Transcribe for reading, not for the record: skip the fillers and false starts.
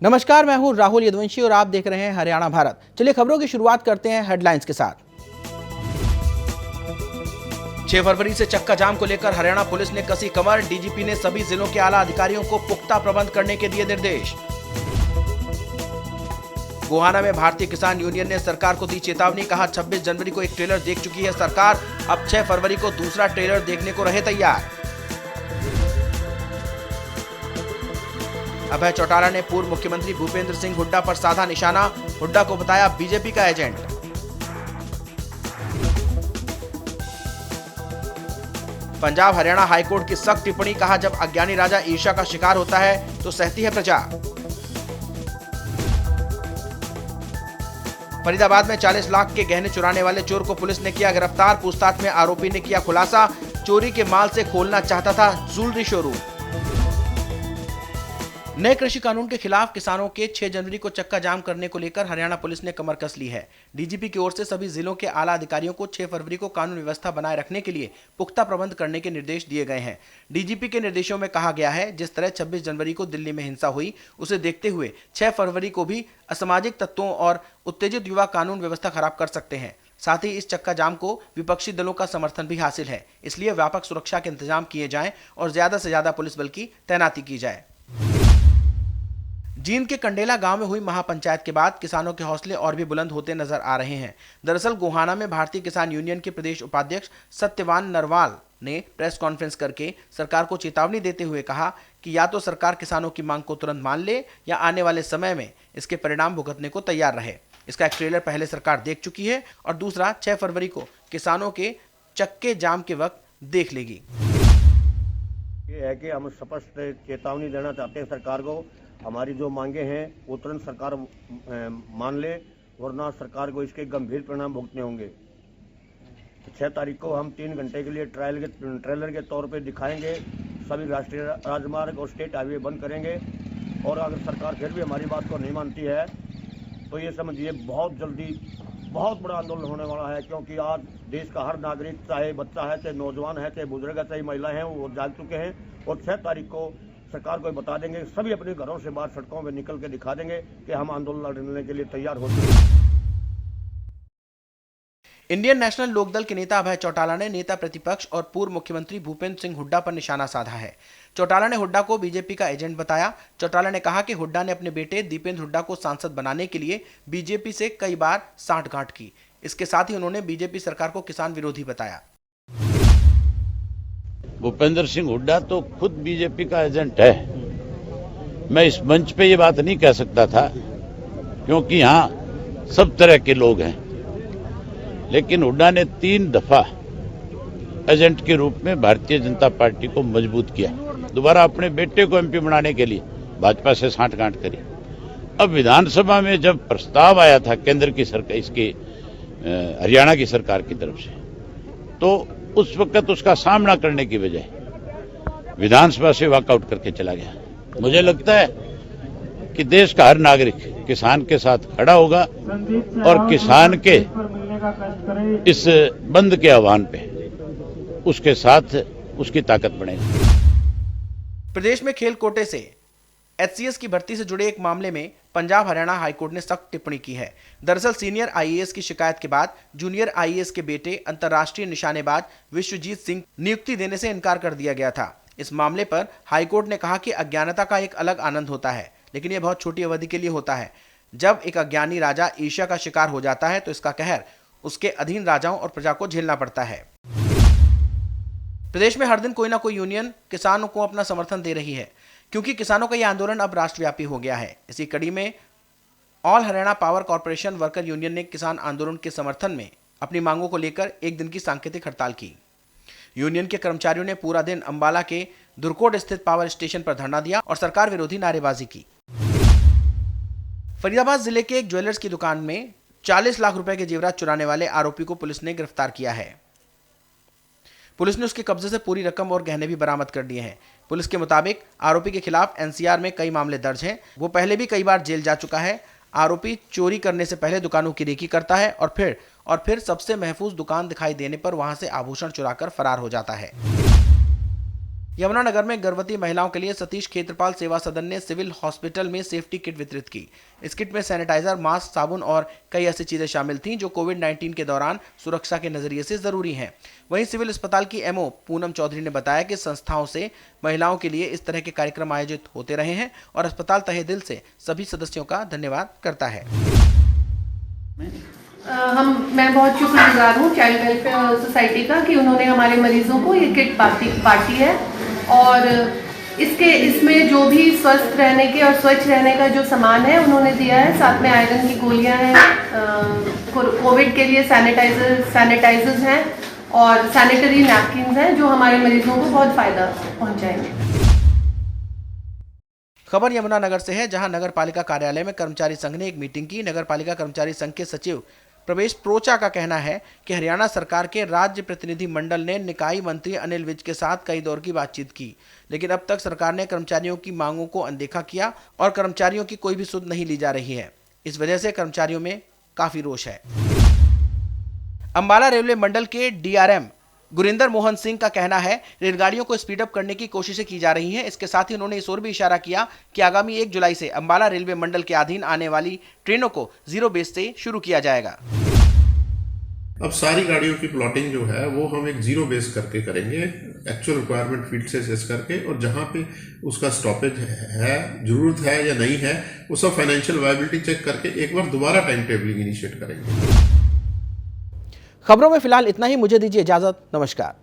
नमस्कार, मैं हूं राहुल यदुवंशी और आप देख रहे हैं हरियाणा भारत। चलिए खबरों की शुरुआत करते हैं हेडलाइंस के साथ। 6 फरवरी से चक्का जाम को लेकर हरियाणा पुलिस ने कसी कमर। डीजीपी ने सभी जिलों के आला अधिकारियों को पुख्ता प्रबंध करने के दिए निर्देश। गोहाना में भारतीय किसान यूनियन ने सरकार को दी चेतावनी। कहा 26 जनवरी को एक ट्रेलर देख चुकी है सरकार, अब 6 फरवरी को दूसरा ट्रेलर देखने को रहे तैयार। अभय चौटाला ने पूर्व मुख्यमंत्री भूपेंद्र सिंह हुड्डा पर साधा निशाना। हुड्डा को बताया बीजेपी का एजेंट। पंजाब हरियाणा हाईकोर्ट की सख्त टिप्पणी। कहा जब अज्ञानी राजा ईर्ष्या का शिकार होता है तो सहती है प्रजा। फरीदाबाद में 40 लाख के गहने चुराने वाले चोर को पुलिस ने किया गिरफ्तार। पूछताछ में आरोपी ने किया खुलासा, चोरी के माल से खोलना चाहता था ज्वेलरी शोरूम। नए कृषि कानून के खिलाफ किसानों के 6 जनवरी को चक्का जाम करने को लेकर हरियाणा पुलिस ने कमर कस ली है। डीजीपी की ओर से सभी जिलों के आला अधिकारियों को 6 फरवरी को कानून व्यवस्था बनाए रखने के लिए पुख्ता प्रबंध करने के निर्देश दिए गए हैं। डीजीपी के निर्देशों में कहा गया है, जिस तरह 26 जनवरी को दिल्ली में हिंसा हुई, उसे देखते हुए 6 फरवरी को भी असामाजिक तत्वों और उत्तेजित युवा कानून व्यवस्था खराब कर सकते हैं। साथ ही इस चक्का जाम को विपक्षी दलों का समर्थन भी हासिल है, इसलिए व्यापक सुरक्षा के इंतजाम किए जाएं और ज्यादा से ज्यादा पुलिस बल की तैनाती की जाए। जींद के कंडेला गांव में हुई महापंचायत के बाद किसानों के हौसले और भी बुलंद होते नजर आ रहे हैं। दरअसल गोहाना में भारतीय किसान यूनियन के प्रदेश उपाध्यक्ष सत्यवान नरवाल ने प्रेस कॉन्फ्रेंस करके सरकार को चेतावनी देते हुए कहा कि या तो सरकार किसानों की मांग को तुरंत मान ले या आने वाले समय में इसके परिणाम भुगतने को तैयार रहे। इसका एक ट्रेलर पहले सरकार देख चुकी है और दूसरा 6 फरवरी को किसानों के चक्के जाम के वक्त देख लेगी। ये है कि हम स्पष्ट चेतावनी देना चाहते हैं सरकार को, हमारी जो मांगे हैं वो तुरंत सरकार मान ले, वरना सरकार को इसके गंभीर परिणाम भुगतने होंगे। 6 तारीख को हम 3 घंटे के लिए ट्रेलर के तौर पे दिखाएंगे, सभी राष्ट्रीय राजमार्ग और स्टेट हाईवे बंद करेंगे और अगर सरकार फिर भी हमारी बात को नहीं मानती है तो ये समझिए बहुत जल्दी बहुत बड़ा आंदोलन होने वाला है। क्योंकि आज देश का हर नागरिक, चाहे बच्चा है, चाहे नौजवान है, चाहे बुजुर्ग है, चाहे महिलाएं हैं, वो जाग चुके हैं और 6 तारीख को सरकार को बता देंगे, सभी अपने घरों से बाहर सड़कों में निकल के दिखा देंगे कि हम आंदोलन लड़ने के लिए तैयार हो चुके हैं। इंडियन नेशनल लोकदल के नेता अभय चौटाला ने नेता प्रतिपक्ष और पूर्व मुख्यमंत्री भूपेंद्र सिंह हुड्डा पर निशाना साधा है। चौटाला ने हुड्डा को बीजेपी का एजेंट बताया। चौटाला ने कहा कि हुड्डा ने अपने बेटे दीपेंद्र हुड्डा को सांसद बनाने के लिए बीजेपी से कई बार सांठगांठ की। इसके साथ ही उन्होंने बीजेपी सरकार को किसान विरोधी बताया। भूपेंद्र सिंह हुड्डा तो खुद बीजेपी का एजेंट है। मैं इस मंच पे ये बात नहीं कह सकता था क्योंकि यहाँ सब तरह के लोग हैं, लेकिन हुड्डा ने 3 दफा एजेंट के रूप में भारतीय जनता पार्टी को मजबूत किया। दोबारा अपने बेटे को एमपी बनाने के लिए भाजपा से सांठगांठ करी। अब विधानसभा में जब प्रस्ताव आया था केंद्र की सरकार, इसके हरियाणा की सरकार की तरफ से, तो उस वक्त उसका सामना करने की बजाय विधानसभा से वॉकआउट करके चला गया। मुझे लगता है कि देश का हर नागरिक किसान के साथ खड़ा होगा और किसान के इस बंद के आह्वान पे उसके साथ उसकी ताकत बढ़ेगी। प्रदेश में खेल कोटे से एचसीएस की भर्ती से जुड़े एक मामले में पंजाब हरियाणा हाईकोर्ट ने सख्त टिप्पणी की है। दरअसल सीनियर आईएएस की शिकायत के बाद जूनियर आईएएस के बेटे अंतर्राष्ट्रीय निशानेबाज विश्वजीत सिंह नियुक्ति देने से इनकार कर दिया गया था। इस मामले पर हाईकोर्ट ने कहा कि अज्ञानता का एक अलग आनंद होता है, लेकिन यह बहुत छोटी अवधि के लिए होता है। जब एक अज्ञानी राजा ईर्ष्या का शिकार हो जाता है तो इसका कहर उसके अधीन राजाओं और प्रजा को झेलना पड़ता है। प्रदेश में हर दिन कोई ना कोई यूनियन किसानों को अपना समर्थन दे रही है, क्योंकि किसानों का यह आंदोलन अब राष्ट्रव्यापी हो गया है। इसी कड़ी में all Haryana power corporation worker union ने किसान आंदोलन के समर्थन में अपनी मांगों को लेकर एक दिन की सांकेतिक हड़ताल की। यूनियन के कर्मचारियों ने पूरा दिन अंबाला के दुर्कोट स्थित पावर स्टेशन पर धरना दिया और सरकार विरोधी नारेबाजी की। फरीदाबाद जिले के एक ज्वेलर्स की दुकान में 40 लाख रुपए के जेवरात चुराने वाले आरोपी को पुलिस ने गिरफ्तार किया है। पुलिस ने उसके कब्जे से पूरी रकम और गहने भी बरामद कर लिए हैं। पुलिस के मुताबिक आरोपी के खिलाफ एनसीआर में कई मामले दर्ज हैं। वो पहले भी कई बार जेल जा चुका है। आरोपी चोरी करने से पहले दुकानों की रेकी करता है और फिर सबसे महफूज दुकान दिखाई देने पर वहां से आभूषण चुराकर फरार हो जाता है। यमुनानगर में गर्भवती महिलाओं के लिए सतीश क्षेत्रपाल सेवा सदन ने सिविल हॉस्पिटल में सेफ्टी किट वितरित की। इस किट में सैनिटाइजर, मास्क, साबुन और कई ऐसी चीजें शामिल थीं जो कोविड-19 के दौरान सुरक्षा के नजरिए से जरूरी हैं। वहीं सिविल अस्पताल की एमओ पूनम चौधरी ने बताया कि संस्थाओं से महिलाओं के लिए इस तरह के कार्यक्रम आयोजित होते रहे हैं और अस्पताल तहे दिल से सभी सदस्यों का धन्यवाद करता है। मैं बहुत शुक्रगुजार हूँ चाइल्ड वेलफेयर सोसाइटी का कि उन्होंने हमारे मरीजों को ये किट बांटी है और इसमें जो भी स्वस्थ रहने के और स्वच्छ रहने का जो सामान है उन्होंने दिया है। साथ में आयरन की गोलियां हैं, कोविड के लिए सैनिटाइजर्स हैं और सैनिटरी नैपकिन्स हैं जो हमारे मरीजों को बहुत फायदा पहुंचाएंगे। खबर यमुनानगर से है, जहां नगर पालिका कार्यालय में कर्मचारी संघ ने एक मीटिंग की। नगर पालिका कर्मचारी संघ के सचिव प्रवेश प्रोचा का कहना है कि हरियाणा सरकार के राज्य प्रतिनिधि मंडल ने निकाय मंत्री अनिल विज के साथ कई दौर की बातचीत की, लेकिन अब तक सरकार ने कर्मचारियों की मांगों को अनदेखा किया और कर्मचारियों की कोई भी सुध नहीं ली जा रही है। इस वजह से कर्मचारियों में काफी रोष है। अंबाला रेलवे मंडल के डीआरएम गुरिंदर मोहन सिंह का कहना है रेलगाड़ियों को स्पीड अप करने की कोशिशें की जा रही हैं। इसके साथ ही उन्होंने इस ओर भी इशारा किया कि आगामी 1 जुलाई से अंबाला रेलवे मंडल के अधीन आने वाली ट्रेनों को जीरो बेस से शुरू किया जाएगा। अब सारी गाड़ियों की प्लॉटिंग जो है वो हम एक जीरो बेस करके करेंगे, एक्चुअल रिक्वायरमेंट फील्ड से असेस करके, और जहां पे उसका स्टॉपेज है, जरूरत है या नहीं है, वो सब फाइनेंशियल वायबिलिटी चेक करके एक बार दोबारा टाइम टेबलिंग इनिशिएट करेंगे। खबरों में फिलहाल इतना ही। मुझे दीजिए इजाजत। नमस्कार।